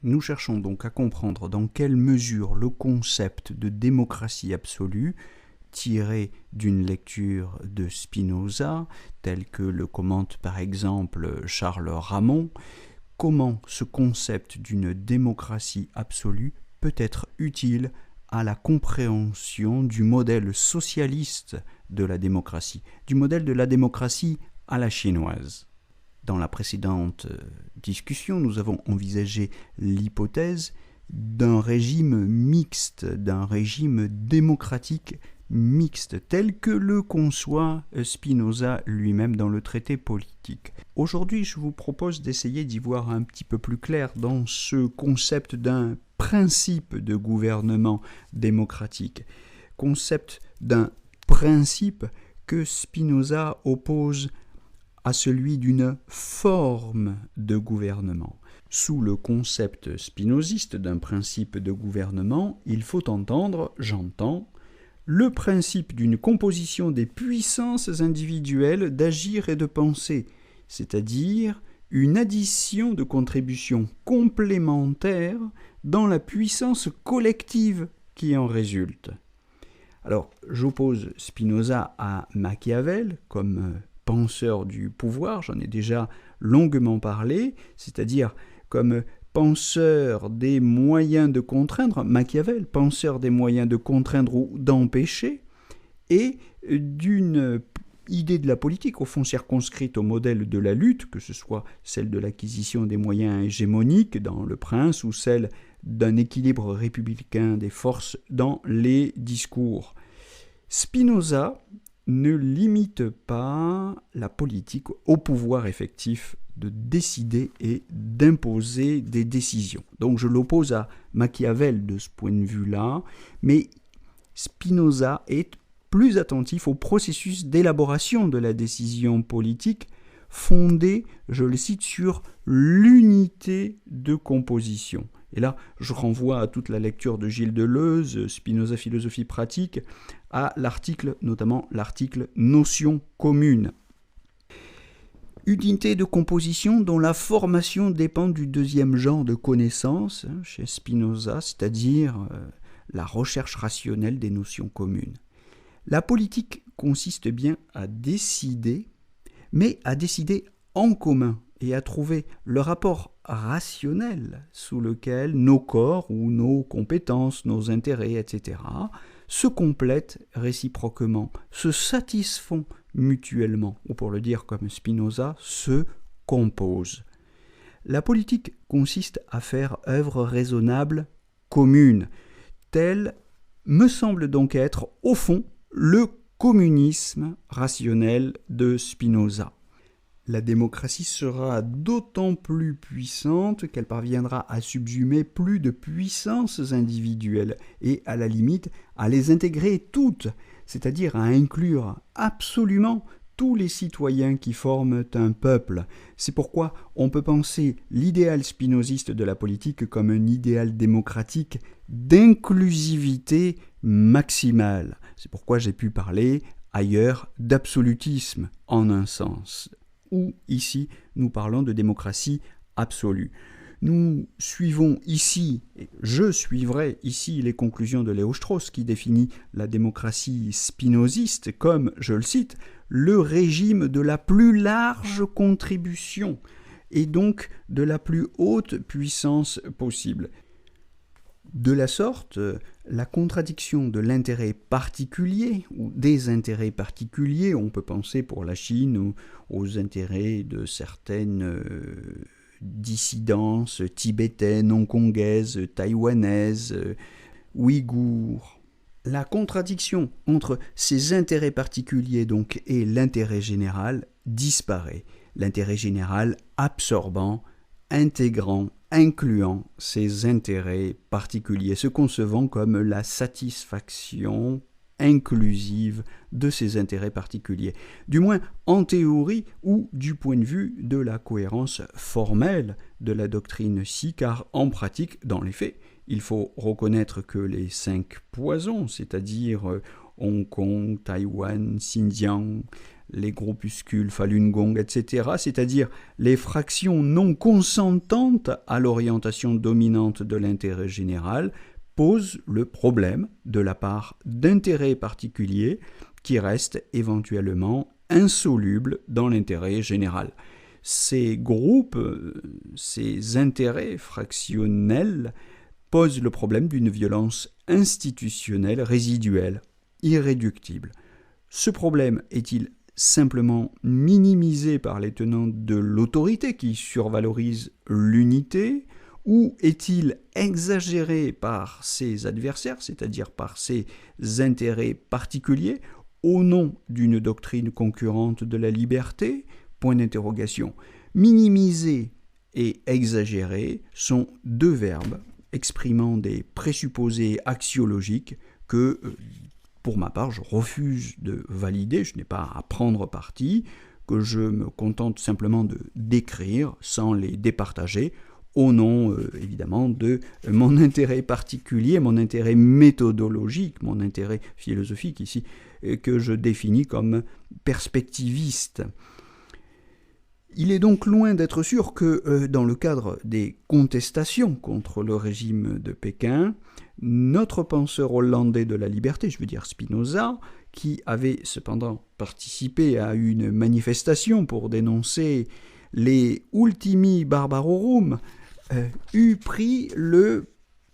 Nous cherchons donc à comprendre dans quelle mesure le concept de démocratie absolue, tiré d'une lecture de Spinoza, tel que le commente par exemple Charles Ramond, comment ce concept d'une démocratie absolue peut être utile à la compréhension du modèle socialiste de la démocratie, du modèle de la démocratie à la chinoise. Dans la précédente discussion, nous avons envisagé l'hypothèse d'un régime mixte, d'un régime démocratique mixte, tel que le conçoit Spinoza lui-même dans le traité politique. Aujourd'hui, je vous propose d'essayer d'y voir un petit peu plus clair dans ce concept d'un principe de gouvernement démocratique, concept d'un principe que Spinoza oppose à celui d'une forme de gouvernement. Sous le concept spinoziste d'un principe de gouvernement, il faut entendre, j'entends, le principe d'une composition des puissances individuelles d'agir et de penser, c'est-à-dire une addition de contributions complémentaires dans la puissance collective qui en résulte. Alors, j'oppose Spinoza à Machiavel comme penseur du pouvoir, j'en ai déjà longuement parlé, c'est-à-dire comme penseur des moyens de contraindre, Machiavel, penseur des moyens de contraindre ou d'empêcher, et d'une idée de la politique, au fond circonscrite au modèle de la lutte, que ce soit celle de l'acquisition des moyens hégémoniques dans Le Prince ou celle d'un équilibre républicain des forces dans les discours. Spinoza ne limite pas la politique au pouvoir effectif de décider et d'imposer des décisions. Donc je l'oppose à Machiavel de ce point de vue-là, mais Spinoza est plus attentif au processus d'élaboration de la décision politique fondé, je le cite, sur l'unité de composition. Et là, je renvoie à toute la lecture de Gilles Deleuze, Spinoza philosophie pratique, à l'article, notamment l'article Notion commune. Unité de composition dont la formation dépend du deuxième genre de connaissance chez Spinoza, c'est-à-dire la recherche rationnelle des notions communes. La politique consiste bien à décider, mais à décider en commun et à trouver le rapport rationnel sous lequel nos corps ou nos compétences, nos intérêts, etc., se complètent réciproquement, se satisfont mutuellement, ou pour le dire comme Spinoza, se composent. La politique consiste à faire œuvre raisonnable commune. Tel me semble donc être, au fond, le communisme rationnel de Spinoza. La démocratie sera d'autant plus puissante qu'elle parviendra à subsumer plus de puissances individuelles et, à la limite, à les intégrer toutes, c'est-à-dire à inclure absolument tous les citoyens qui forment un peuple. C'est pourquoi on peut penser l'idéal spinoziste de la politique comme un idéal démocratique d'inclusivité maximale. C'est pourquoi j'ai pu parler ailleurs d'absolutisme en un sens, où ici nous parlons de démocratie absolue. Nous suivons ici, et je suivrai ici les conclusions de Léo-Strauss qui définit la démocratie spinoziste comme, je le cite, le régime de la plus large contribution et donc de la plus haute puissance possible. De la sorte, la contradiction de l'intérêt particulier ou des intérêts particuliers, on peut penser pour la Chine aux intérêts de certaines dissidences tibétaines, hongkongaises, taïwanaises, ouïghours. La contradiction entre ces intérêts particuliers donc et l'intérêt général disparaît. L'intérêt général absorbant, intégrant, incluant ces intérêts particuliers, se concevant comme la satisfaction inclusive de ces intérêts particuliers, du moins en théorie ou du point de vue de la cohérence formelle de la doctrine Xi, car en pratique, dans les faits, il faut reconnaître que les 5 poisons, c'est-à-dire Hong Kong, Taïwan, Xinjiang, les groupuscules Falun Gong, etc., c'est-à-dire les fractions non consentantes à l'orientation dominante de l'intérêt général, pose le problème de la part d'intérêts particuliers qui restent éventuellement insolubles dans l'intérêt général. Ces groupes, ces intérêts fractionnels posent le problème d'une violence institutionnelle résiduelle, irréductible. Ce problème est-il simplement minimisé par les tenants de l'autorité qui survalorisent l'unité, ou est-il exagéré par ses adversaires, c'est-à-dire par ses intérêts particuliers, au nom d'une doctrine concurrente de la liberté ? Point d'interrogation. Minimiser et exagérer sont deux verbes exprimant des présupposés axiologiques que, pour ma part, je refuse de valider, je n'ai pas à prendre parti, que je me contente simplement de décrire sans les départager, au nom, évidemment, de mon intérêt particulier, mon intérêt méthodologique, mon intérêt philosophique ici, que je définis comme perspectiviste. Il est donc loin d'être sûr que, dans le cadre des contestations contre le régime de Pékin, notre penseur hollandais de la liberté, je veux dire Spinoza, qui avait cependant participé à une manifestation pour dénoncer les ultimi barbarorum, eût pris le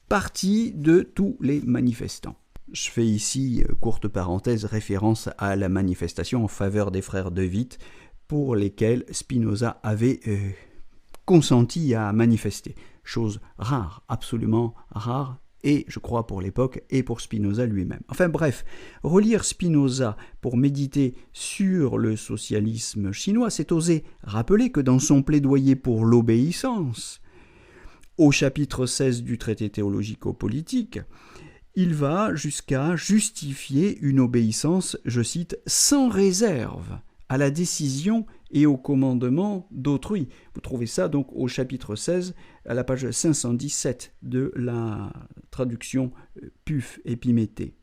parti de tous les manifestants. Je fais ici, courte parenthèse, référence à la manifestation en faveur des frères De Witt, pour lesquels Spinoza avait consenti à manifester. Chose rare, absolument rare, et je crois pour l'époque, et pour Spinoza lui-même. Enfin bref, relire Spinoza pour méditer sur le socialisme chinois, c'est oser rappeler que dans son plaidoyer pour l'obéissance, au chapitre 16 du traité théologico-politique, il va jusqu'à justifier une obéissance, je cite, « sans réserve » à la décision et au commandement d'autrui. Vous trouvez ça donc au chapitre 16, à la page 517 de la traduction Puf Épiméthée.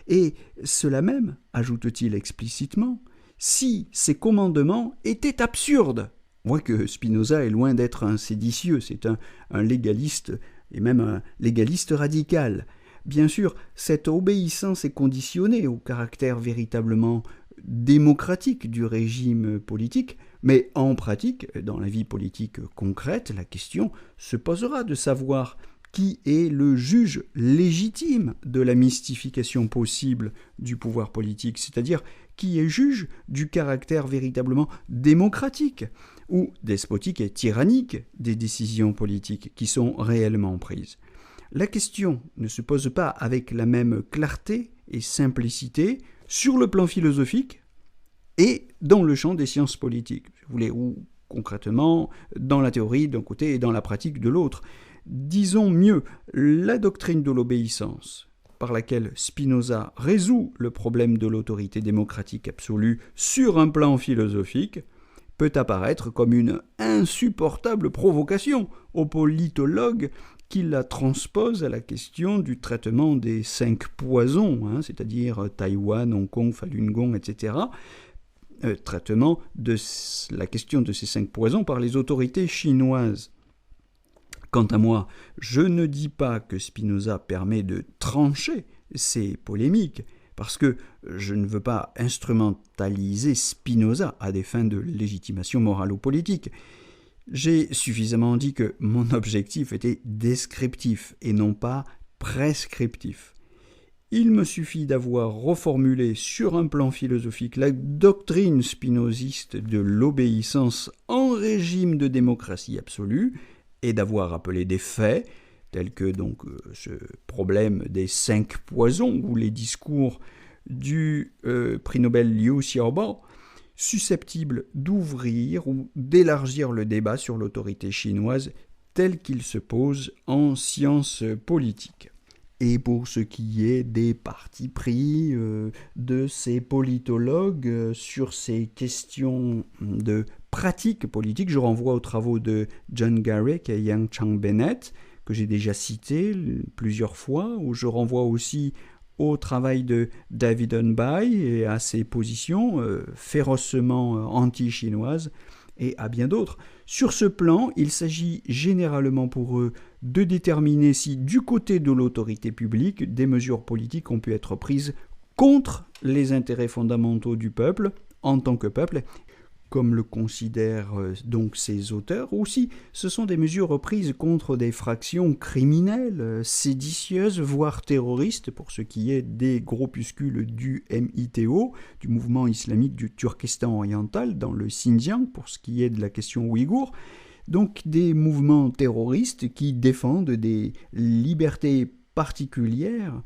Et cela même, ajoute-t-il explicitement, si ces commandements étaient absurdes. On voit que Spinoza est loin d'être un séditieux, c'est un légaliste, et même un légaliste radical. Bien sûr, cette obéissance est conditionnée au caractère véritablement démocratique du régime politique, mais en pratique, dans la vie politique concrète, la question se posera de savoir qui est le juge légitime de la mystification possible du pouvoir politique, c'est-à-dire qui est juge du caractère véritablement démocratique ou despotique et tyrannique des décisions politiques qui sont réellement prises. La question ne se pose pas avec la même clarté et simplicité sur le plan philosophique et dans le champ des sciences politiques, si vous voulez, ou concrètement dans la théorie d'un côté et dans la pratique de l'autre. Disons mieux, la doctrine de l'obéissance, par laquelle Spinoza résout le problème de l'autorité démocratique absolue sur un plan philosophique, peut apparaître comme une insupportable provocation aux politologues qui la transposent à la question du traitement des 5 poisons, c'est-à-dire Taïwan, Hong Kong, Falun Gong, etc., traitement de la question de ces 5 poisons par les autorités chinoises. Quant à moi, je ne dis pas que Spinoza permet de trancher ces polémiques, parce que je ne veux pas instrumentaliser Spinoza à des fins de légitimation morale ou politique. J'ai suffisamment dit que mon objectif était descriptif et non pas prescriptif. Il me suffit d'avoir reformulé sur un plan philosophique la doctrine spinoziste de l'obéissance en régime de démocratie absolue et d'avoir appelé des faits, tels que donc ce problème des 5 poisons ou les discours du prix Nobel Liu Xiaobo, susceptibles d'ouvrir ou d'élargir le débat sur l'autorité chinoise tel qu'il se pose en sciences politiques. Et pour ce qui est des partis pris de ces politologues sur ces questions de pratique politique, je renvoie aux travaux de John Garrick et Yang Chang Bennett, que j'ai déjà cités plusieurs fois, où je renvoie aussi au travail de David Unbai et à ses positions férocement anti-chinoises et à bien d'autres. Sur ce plan, il s'agit généralement pour eux de déterminer si, du côté de l'autorité publique, des mesures politiques ont pu être prises contre les intérêts fondamentaux du peuple, en tant que peuple, comme le considèrent donc ces auteurs, ou si ce sont des mesures prises contre des fractions criminelles, séditieuses, voire terroristes, pour ce qui est des groupuscules du MITO, du mouvement islamique du Turkestan oriental, dans le Xinjiang, pour ce qui est de la question ouïghour. Donc des mouvements terroristes qui défendent des libertés particulières,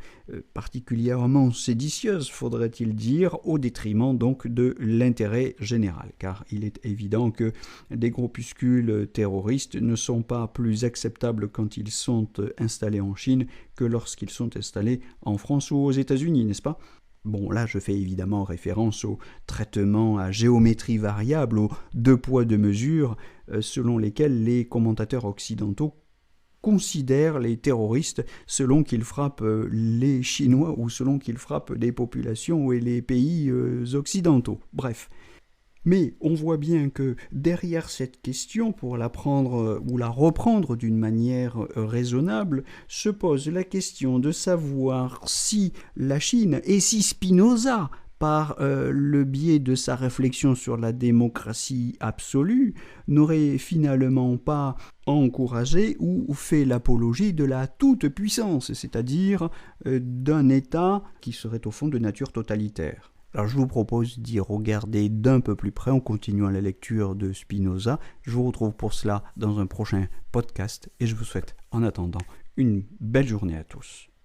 particulièrement séditieuses, faudrait-il dire, au détriment donc de l'intérêt général. Car il est évident que des groupuscules terroristes ne sont pas plus acceptables quand ils sont installés en Chine que lorsqu'ils sont installés en France ou aux États-Unis, n'est-ce pas ? Bon, là, je fais évidemment référence au traitement à géométrie variable, aux deux poids, deux mesures, selon lesquels les commentateurs occidentaux considèrent les terroristes selon qu'ils frappent les Chinois ou selon qu'ils frappent les populations et les pays occidentaux. Bref. Mais on voit bien que derrière cette question, pour la prendre ou la reprendre d'une manière raisonnable, se pose la question de savoir si la Chine et si Spinoza, par le biais de sa réflexion sur la démocratie absolue, n'aurait finalement pas encouragé ou fait l'apologie de la toute-puissance, c'est-à-dire d'un État qui serait au fond de nature totalitaire. Alors je vous propose d'y regarder d'un peu plus près en continuant la lecture de Spinoza. Je vous retrouve pour cela dans un prochain podcast et je vous souhaite en attendant une belle journée à tous.